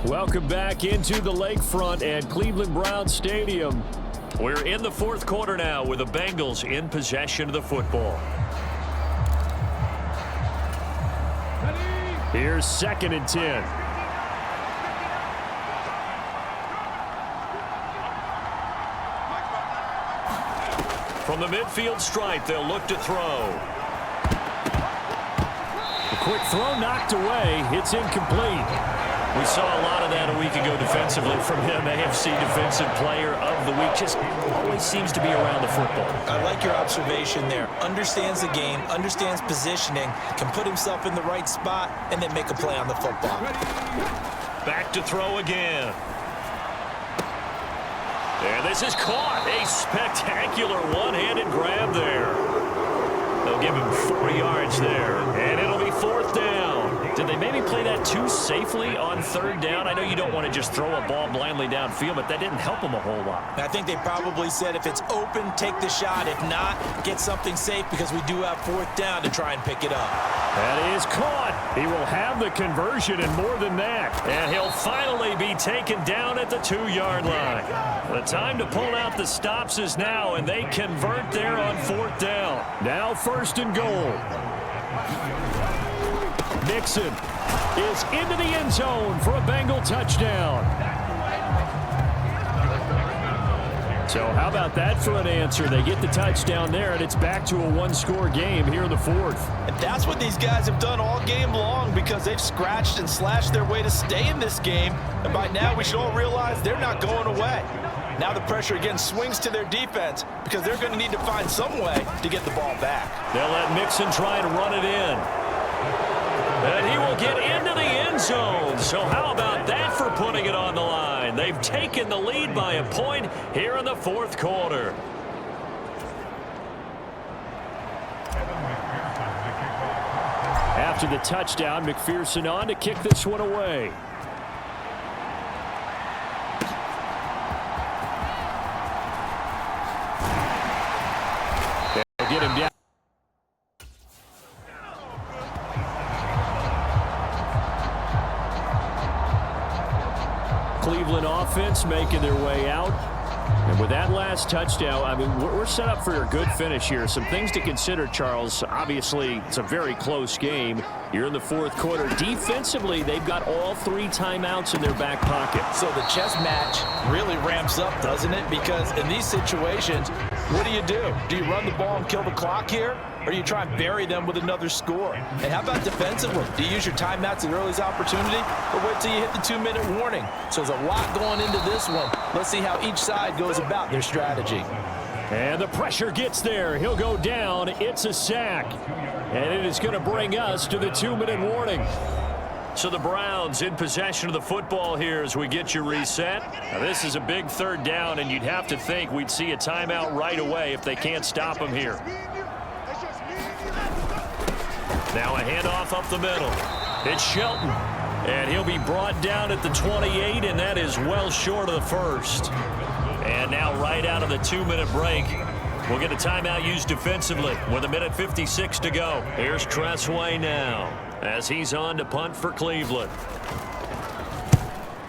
Welcome back into the lakefront at Cleveland Browns Stadium. We're in the fourth quarter now with the Bengals in possession of the football. Here's 2nd and 10. From the midfield stripe, they'll look to throw. A quick throw knocked away. It's incomplete. We saw a lot of that a week ago defensively from him. AFC Defensive Player of the Week. Just always seems to be around the football. I like your observation there. Understands the game, understands positioning, can put himself in the right spot, and then make a play on the football. Back to throw again. And this is caught. A spectacular one-handed grab there. They'll give him 4 yards there, and it'll be 4th down. Did they maybe play that too safely on 3rd down? I know you don't want to just throw a ball blindly downfield, but that didn't help them a whole lot. I think they probably said if it's open, take the shot. If not, get something safe because we do have 4th down to try and pick it up. That is caught. He will have the conversion and more than that. And he'll finally be taken down at the 2-yard line. The time to pull out the stops is now, and they convert there on 4th down. Now 1st and goal. Mixon is into the end zone for a Bengal touchdown. So how about that for an answer? They get the touchdown there, and it's back to a one-score game here in the 4th. And that's what these guys have done all game long because they've scratched and slashed their way to stay in this game. And by now, we should all realize they're not going away. Now the pressure again swings to their defense because they're going to need to find some way to get the ball back. They'll let Mixon try and run it in. And he will get into the end zone. So how about that for putting it on the line? They've taken the lead by a point here in the 4th quarter. After the touchdown, McPherson on to kick this one away. They'll get him down. Cleveland offense making their way out. And with that last touchdown, I mean, we're set up for a good finish here. Some things to consider, Charles. Obviously, it's a very close game. You're in the 4th quarter. Defensively, they've got all 3 timeouts in their back pocket. So the chess match really ramps up, doesn't it? Because in these situations, what do? Do you run the ball and kill the clock here? Or do you try and bury them with another score? And how about defensively? Do you use your timeouts at earliest opportunity? Or wait till you hit the 2-minute warning? So there's a lot going into this one. Let's see how each side goes about their strategy. And the pressure gets there. He'll go down. It's a sack. And it is going to bring us to the 2-minute warning. So the Browns in possession of the football here as we get you reset. Now this is a big 3rd down, and you'd have to think we'd see a timeout right away if they can't stop him here. Now a handoff up the middle. It's Shelton. And he'll be brought down at the 28, and that is well short of the 1st. And now right out of the 2-minute break, we'll get a timeout used defensively with 1:56 to go. Here's Tressway now as he's on to punt for Cleveland.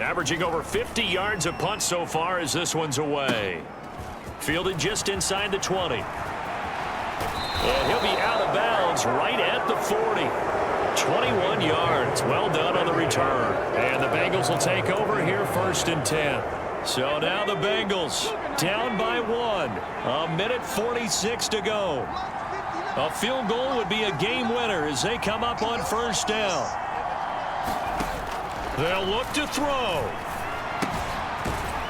Averaging over 50 yards a punt so far as this one's away. Fielded just inside the 20. And he'll be out of bounds right at the 40. 21 yards. Well done on the return. And the Bengals will take over here 1st and 10. So now the Bengals down by 1. 1:46 to go. A field goal would be a game winner as they come up on 1st down. They'll look to throw.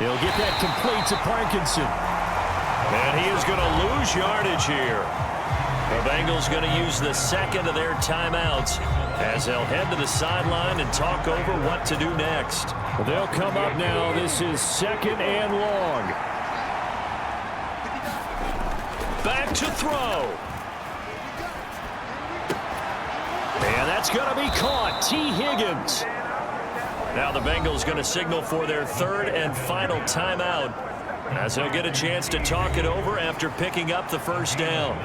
He'll get that complete to Parkinson. And he is going to lose yardage here. The Bengals going to use the 2nd of their timeouts as they'll head to the sideline and talk over what to do next. Well, they'll come up now. This is 2nd and long. Back to throw. And that's going to be caught. T. Higgins. Now the Bengals going to signal for their 3rd and final timeout as they'll get a chance to talk it over after picking up the 1st down.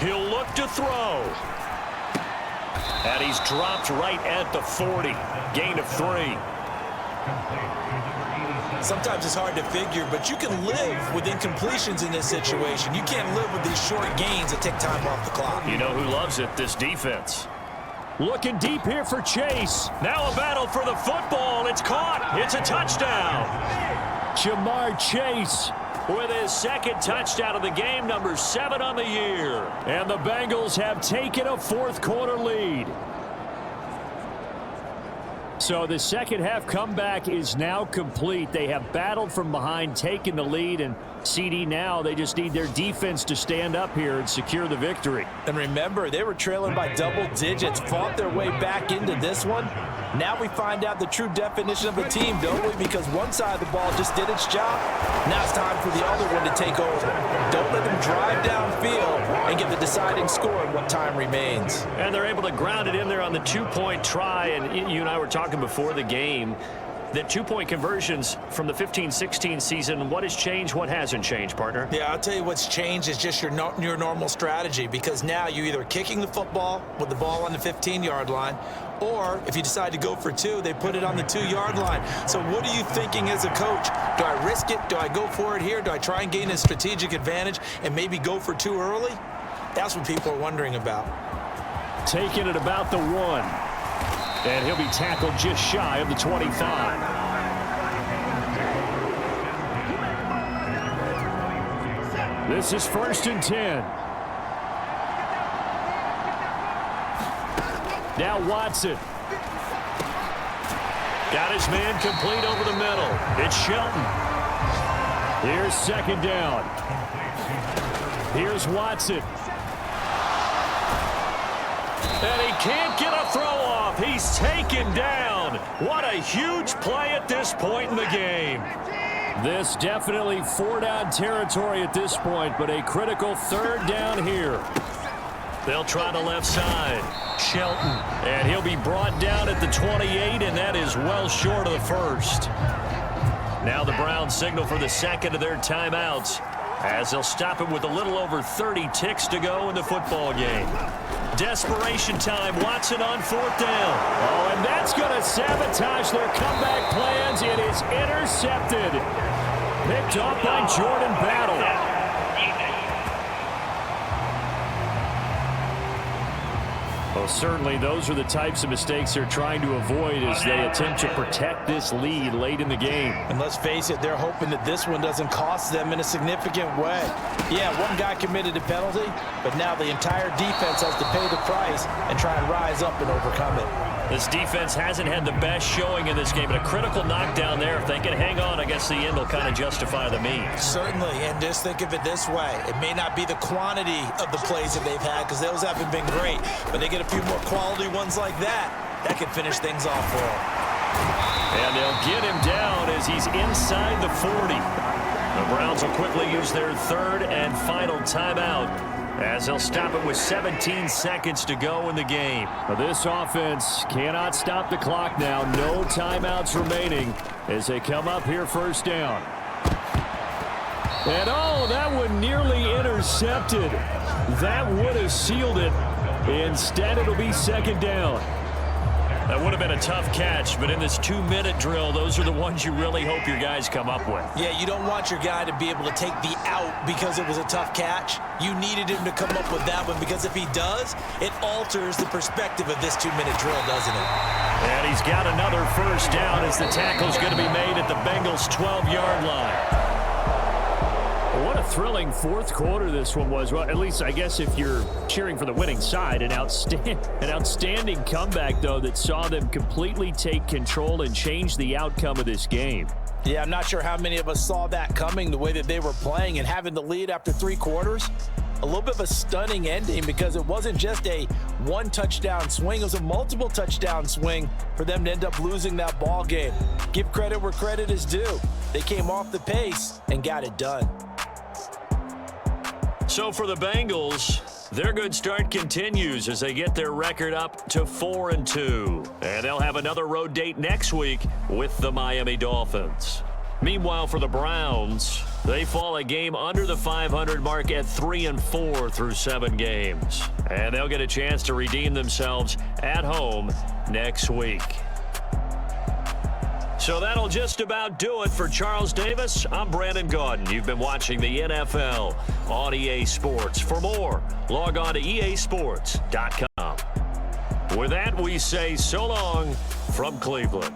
He'll look look to throw. And he's dropped right at the 40. Gain of 3. Sometimes it's hard to figure, but you can live with incompletions in this situation. You can't live with these short gains that take time off the clock. You know who loves it? This defense. Looking deep here for Chase. Now a battle for the football. It's caught. It's a touchdown. Jamar Chase With his second touchdown of the game, number 7 on the year. And the Bengals have taken a fourth-quarter lead. So the second half comeback is now complete. They have battled from behind, taken the lead, and CD now, they just need their defense to stand up here and secure the victory. And remember, they were trailing by double digits, fought their way back into this one. Now we find out the true definition of a team, don't we? Because one side of the ball just did its job. Now it's time for the other one to take over. Don't let them drive downfield and get the deciding score in what time remains. And they're able to ground it in there on the two-point try. And you and I were talking before the game that two-point conversions from the 15-16 season, what has changed, what hasn't changed, partner? Yeah, I'll tell you what's changed is just your normal strategy, because now you're either kicking the football with the ball on the 15-yard line, or if you decide to go for 2, they put it on the 2-yard line. So what are you thinking as a coach? Do I risk it? Do I go for it here? Do I try and gain a strategic advantage and maybe go for 2 early? That's what people are wondering about. Taking it about the 1. And he'll be tackled just shy of the 25. This is 1st and 10. Now Watson. Got his man complete over the middle. It's Shelton. Here's 2nd down. Here's Watson. And he can't get a throw off. He's taken down. What a huge play at this point in the game. This definitely 4-down territory at this point, but a critical 3rd down here. They'll try the left side. Shelton. And he'll be brought down at the 28, and that is well short of the first. Now the Browns signal for the second of their timeouts, as they'll stop it with a little over 30 ticks to go in the football game. Desperation time. Watson on 4th down. Oh, and that's going to sabotage their comeback plans. It is intercepted. Picked off by Jordan Battle. Well, certainly those are the types of mistakes they're trying to avoid as they attempt to protect this lead late in the game. And let's face it, they're hoping that this one doesn't cost them in a significant way. Yeah, one guy committed a penalty, but now the entire defense has to pay the price and try and rise up and overcome it. This defense hasn't had the best showing in this game, but a critical knockdown there. If they can hang on, I guess the end will kind of justify the means. Certainly, and just think of it this way. It may not be the quantity of the plays that they've had, because those haven't been great, but they get a few more quality ones like that. That could finish things off for them. And they'll get him down as he's inside the 40. The Browns will quickly use their 3rd and final timeout, as they'll stop it with 17 seconds to go in the game. Well, this offense cannot stop the clock now. No timeouts remaining as they come up here 1st down. And oh, that one nearly intercepted. That would have sealed it. Instead, it'll be 2nd down. That would have been a tough catch, but in this 2-minute drill, those are the ones you really hope your guys come up with. Yeah, you don't want your guy to be able to take the out because it was a tough catch. You needed him to come up with that one, because if he does, it alters the perspective of this 2-minute drill, doesn't it? And he's got another 1st down as the tackle's going to be made at the Bengals' 12-yard line. What a thrilling 4th quarter this one was. Well, at least I guess if you're cheering for the winning side, an outstanding comeback, though, that saw them completely take control and change the outcome of this game. Yeah, I'm not sure how many of us saw that coming, the way that they were playing and having the lead after 3 quarters. A little bit of a stunning ending, because it wasn't just a 1-touchdown swing. It was a multiple touchdown swing for them to end up losing that ball game. Give credit where credit is due. They came off the pace and got it done. So for the Bengals, their good start continues as they get their record up to 4-2. And they'll have another road date next week with the Miami Dolphins. Meanwhile, for the Browns, they fall a game under the 500 mark at 3-4 through 7 games. And they'll get a chance to redeem themselves at home next week. So that'll just about do it for Charles Davis. I'm Brandon Gaudin. You've been watching the NFL on EA Sports. For more, log on to easports.com. With that, we say so long from Cleveland.